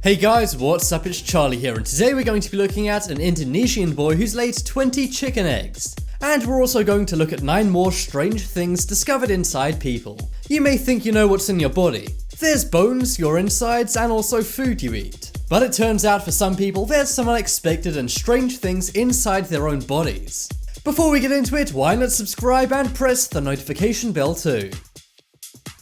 Hey guys, what's up? It's Charlie here, and today we're going to be looking at an Indonesian boy who's laid 20 chicken eggs. And we're also going to look at 9 more strange things discovered inside people. You may think you know what's in your body. There's bones, your insides, and also food you eat. But it turns out for some people there's some unexpected and strange things inside their own bodies. Before we get into it, why not subscribe and press the notification bell too.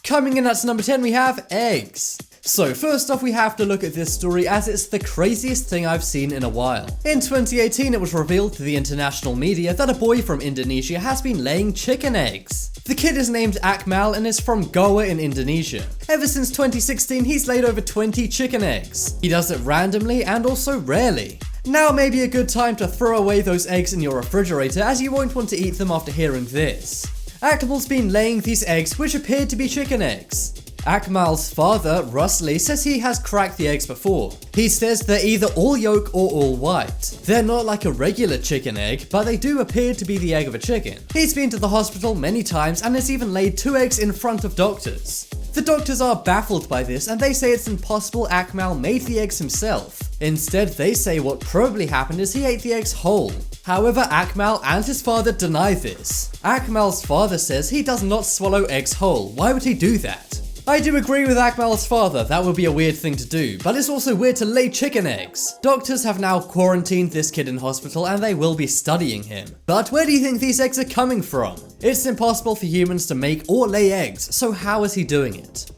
Coming in at number 10 we have eggs. So first off, we have to look at this story as it's the craziest thing I've seen in a while. In 2018 it was revealed to the international media that a boy from Indonesia has been laying chicken eggs. The kid is named Akmal and is from Goa in Indonesia. Ever since 2016 he's laid over 20 chicken eggs. He does it randomly and also rarely. Now may be a good time to throw away those eggs in your refrigerator as you won't want to eat them after hearing this. Akmal's been laying these eggs which appeared to be chicken eggs. Akmal's father, Rusli, says he has cracked the eggs before. He says they're either all yolk or all white. They're not like a regular chicken egg, but they do appear to be the egg of a chicken. He's been to the hospital many times and has even laid 2 eggs in front of doctors. The doctors are baffled by this and they say it's impossible Akmal made the eggs himself. Instead, they say what probably happened is he ate the eggs whole. However, Akmal and his father deny this. Akmal's father says he does not swallow eggs whole. Why would he do that? I do agree with Akmal's father, that would be a weird thing to do, but it's also weird to lay chicken eggs. Doctors have now quarantined this kid in hospital and they will be studying him. But where do you think these eggs are coming from? It's impossible for humans to make or lay eggs, so how is he doing it?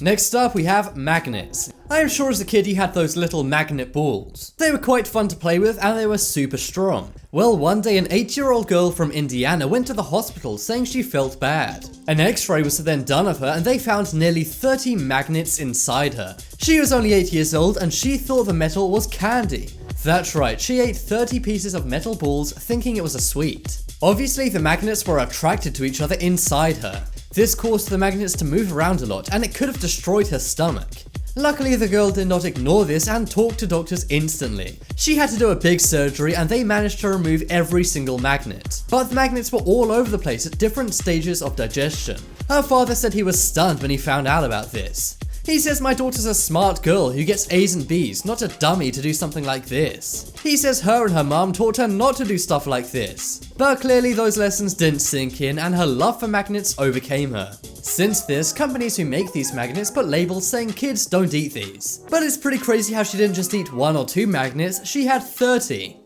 Next up we have magnets. I am sure as a kid you had those little magnet balls. They were quite fun to play with and they were super strong. Well, one day an 8-year-old girl from Indiana went to the hospital saying she felt bad. An x-ray was then done of her and they found nearly 30 magnets inside her. She was only 8 years old and she thought the metal was candy. That's right, she ate 30 pieces of metal balls thinking it was a sweet. Obviously the magnets were attracted to each other inside her. This caused the magnets to move around a lot and it could have destroyed her stomach. Luckily the girl did not ignore this and talked to doctors instantly. She had to do a big surgery and they managed to remove every single magnet. But the magnets were all over the place at different stages of digestion. Her father said he was stunned when he found out about this. He says my daughter's a smart girl who gets A's and B's, not a dummy to do something like this. He says her and her mom taught her not to do stuff like this. But clearly those lessons didn't sink in and her love for magnets overcame her. Since this, companies who make these magnets put labels saying kids don't eat these. But it's pretty crazy how she didn't just eat 1 or 2 magnets, she had 30.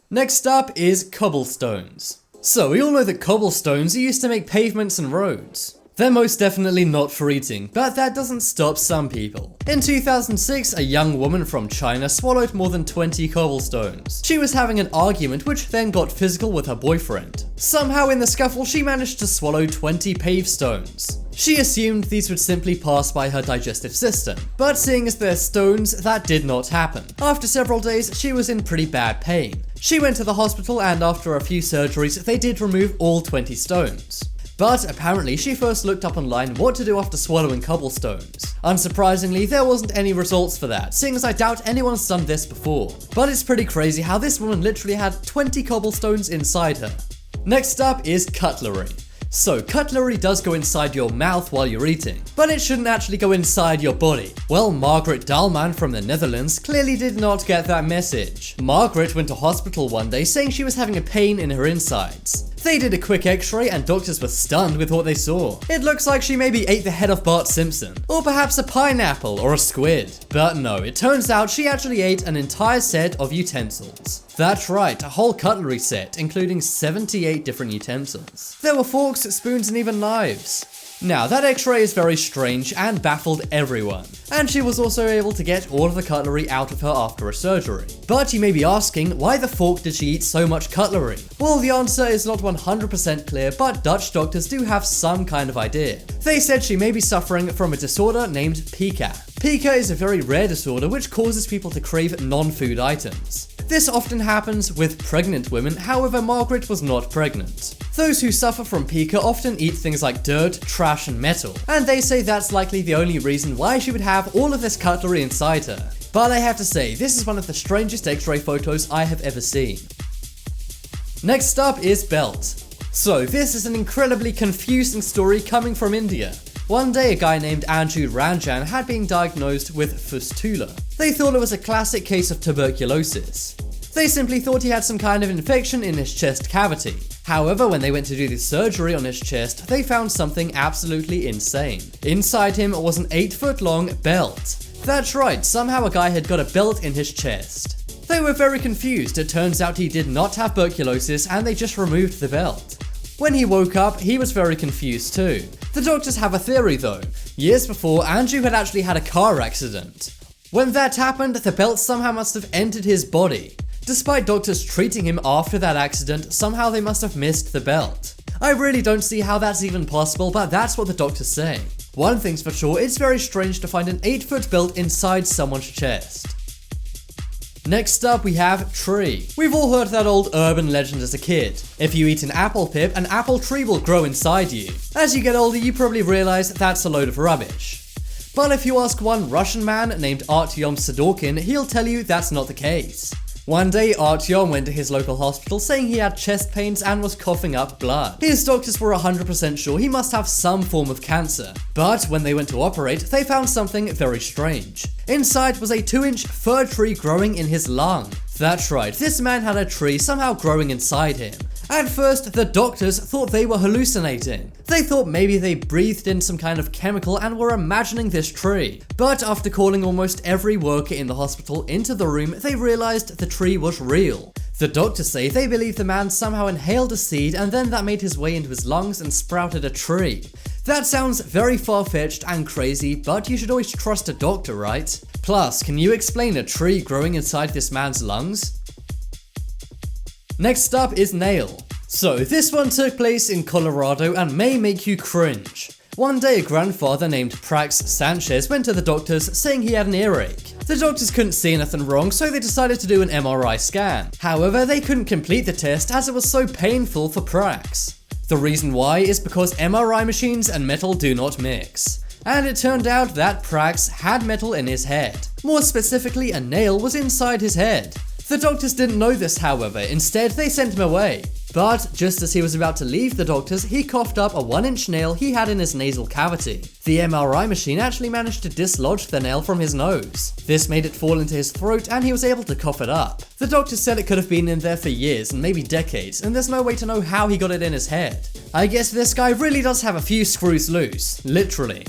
Next up is cobblestones. So we all know that cobblestones are used to make pavements and roads. They're most definitely not for eating, but that doesn't stop some people. In 2006, a young woman from China swallowed more than 20 cobblestones. She was having an argument which then got physical with her boyfriend. Somehow in the scuffle, she managed to swallow 20 pavestones. She assumed these would simply pass by her digestive system, but seeing as they're stones, that did not happen. After several days, she was in pretty bad pain. She went to the hospital and after a few surgeries, they did remove all 20 stones. But apparently she first looked up online what to do after swallowing cobblestones. Unsurprisingly, there wasn't any results for that, seeing as I doubt anyone's done this before. But it's pretty crazy how this woman literally had 20 cobblestones inside her. Next up is cutlery. So cutlery does go inside your mouth while you're eating, but it shouldn't actually go inside your body. Well, Margaret Dalman from the Netherlands clearly did not get that message. Margaret went to hospital one day saying she was having a pain in her insides. They did a quick x-ray and doctors were stunned with what they saw. It looks like she maybe ate the head of Bart Simpson, or perhaps a pineapple or a squid. But no, it turns out she actually ate an entire set of utensils. That's right, a whole cutlery set, including 78 different utensils. There were forks, spoons, and even knives. Now, that x-ray is very strange and baffled everyone. And she was also able to get all of the cutlery out of her after a surgery. But you may be asking, why the fork did she eat so much cutlery? Well, the answer is not 100% clear, but Dutch doctors do have some kind of idea. They said she may be suffering from a disorder named pica. Pica is a very rare disorder which causes people to crave non-food items. This often happens with pregnant women, however Margaret was not pregnant. Those who suffer from pica often eat things like dirt, trash and metal, and they say that's likely the only reason why she would have all of this cutlery inside her. But I have to say, this is one of the strangest x-ray photos I have ever seen. Next up is belt. So this is an incredibly confusing story coming from India. One day, a guy named Andrew Ranjan had been diagnosed with fistula. They thought it was a classic case of tuberculosis. They simply thought he had some kind of infection in his chest cavity. However, when they went to do the surgery on his chest, they found something absolutely insane. Inside him was an 8-foot-long belt. That's right, somehow a guy had got a belt in his chest. They were very confused. It turns out he did not have tuberculosis and they just removed the belt. When he woke up, he was very confused too. The doctors have a theory though. Years before, Andrew had actually had a car accident. When that happened, the belt somehow must have entered his body. Despite doctors treating him after that accident, somehow they must have missed the belt. I really don't see how that's even possible, but that's what the doctors say. One thing's for sure, it's very strange to find an 8-foot belt inside someone's chest. Next up, we have tree. We've all heard that old urban legend as a kid. If you eat an apple pip, an apple tree will grow inside you. As you get older, you probably realize that's a load of rubbish. But if you ask one Russian man named Artyom Sadorkin, he'll tell you that's not the case. One day, Artyom went to his local hospital saying he had chest pains and was coughing up blood. His doctors were 100% sure he must have some form of cancer. But when they went to operate, they found something very strange. Inside was a 2-inch fir tree growing in his lung. That's right, this man had a tree somehow growing inside him. At first, the doctors thought they were hallucinating. They thought maybe they breathed in some kind of chemical and were imagining this tree. But after calling almost every worker in the hospital into the room, they realized the tree was real. The doctors say they believe the man somehow inhaled a seed and then that made his way into his lungs and sprouted a tree. That sounds very far-fetched and crazy, but you should always trust a doctor, right? Plus, can you explain a tree growing inside this man's lungs? Next up is nail. So this one took place in Colorado and may make you cringe. One day a grandfather named Prax Sanchez went to the doctors saying he had an earache. The doctors couldn't see anything wrong, so they decided to do an MRI scan. However, they couldn't complete the test as it was so painful for Prax. The reason why is because MRI machines and metal do not mix. And it turned out that Prax had metal in his head. More specifically, a nail was inside his head. The doctors didn't know this, however. Instead, they sent him away. But just as he was about to leave the doctors, he coughed up a 1-inch nail he had in his nasal cavity. The MRI machine actually managed to dislodge the nail from his nose. This made it fall into his throat and he was able to cough it up. The doctors said it could have been in there for years and maybe decades, and there's no way to know how he got it in his head. I guess this guy really does have a few screws loose, literally.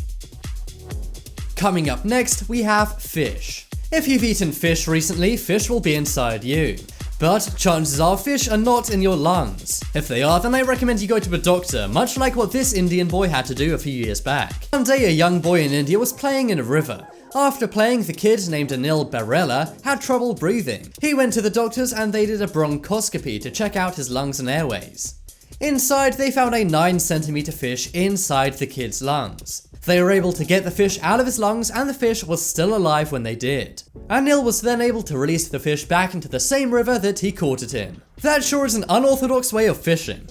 Coming up next, we have fish. If you've eaten fish recently, fish will be inside you. But chances are fish are not in your lungs. If they are, then I recommend you go to a doctor, much like what this Indian boy had to do a few years back. One day a young boy in India was playing in a river. After playing, the kid, named Anil Barella, had trouble breathing. He went to the doctors and they did a bronchoscopy to check out his lungs and airways. Inside, they found a 9-centimeter fish inside the kid's lungs. They were able to get the fish out of his lungs and the fish was still alive when they did. Anil was then able to release the fish back into the same river that he caught it in. That sure is an unorthodox way of fishing.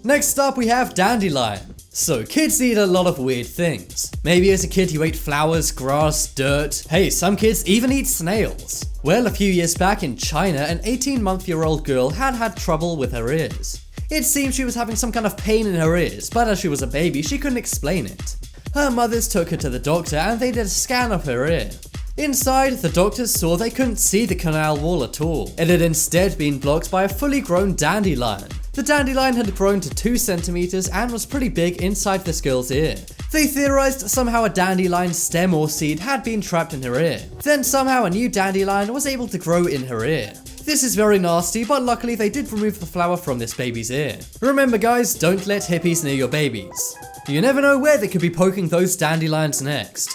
Next up we have dandelion. So kids eat a lot of weird things. Maybe as a kid you ate flowers, grass, dirt. Hey, some kids even eat snails. Well, a few years back in China, an 18-month-old girl had trouble with her ears. It seems she was having some kind of pain in her ears, but as she was a baby, she couldn't explain it. Her mothers took her to the doctor and they did a scan of her ear. Inside, the doctors saw they couldn't see the canal wall at all. It had instead been blocked by a fully grown dandelion. The dandelion had grown to 2 centimeters and was pretty big inside this girl's ear. They theorized somehow a dandelion stem or seed had been trapped in her ear. Then somehow a new dandelion was able to grow in her ear. This is very nasty, but luckily they did remove the flower from this baby's ear. Remember guys, don't let hippies near your babies. You never know where they could be poking those dandelions next.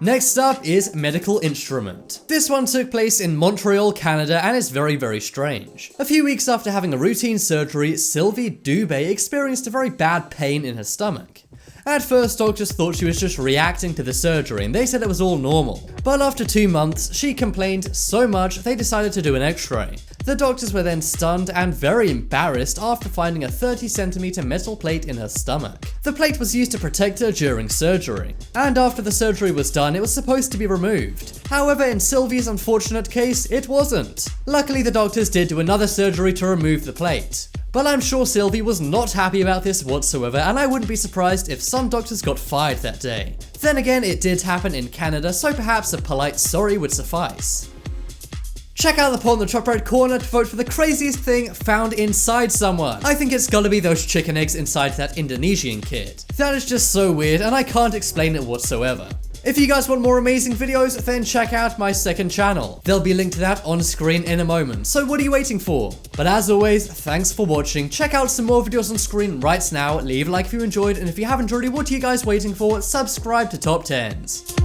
Next up is medical instrument. This one took place in Montreal, Canada and is very strange. A few weeks after having a routine surgery, Sylvie Dubé experienced a very bad pain in her stomach. At first, doctors thought she was just reacting to the surgery and they said it was all normal. But after 2 months, she complained so much they decided to do an x-ray. The doctors were then stunned and very embarrassed after finding a 30-centimeter metal plate in her stomach. The plate was used to protect her during surgery, and after the surgery was done, it was supposed to be removed. However, in Sylvie's unfortunate case, it wasn't. Luckily, the doctors did do another surgery to remove the plate. But I'm sure Sylvie was not happy about this whatsoever, and I wouldn't be surprised if some doctors got fired that day. Then again, it did happen in Canada, so perhaps a polite sorry would suffice. Check out the poll in the top right corner to vote for the craziest thing found inside someone. I think it's gotta be those chicken eggs inside that Indonesian kid. That is just so weird, and I can't explain it whatsoever. If you guys want more amazing videos, then check out my second channel. There'll be a link to that on screen in a moment, so what are you waiting for? But as always, thanks for watching. Check out some more videos on screen right now, leave a like if you enjoyed, and if you haven't already, what are you guys waiting for? Subscribe to Top 10s.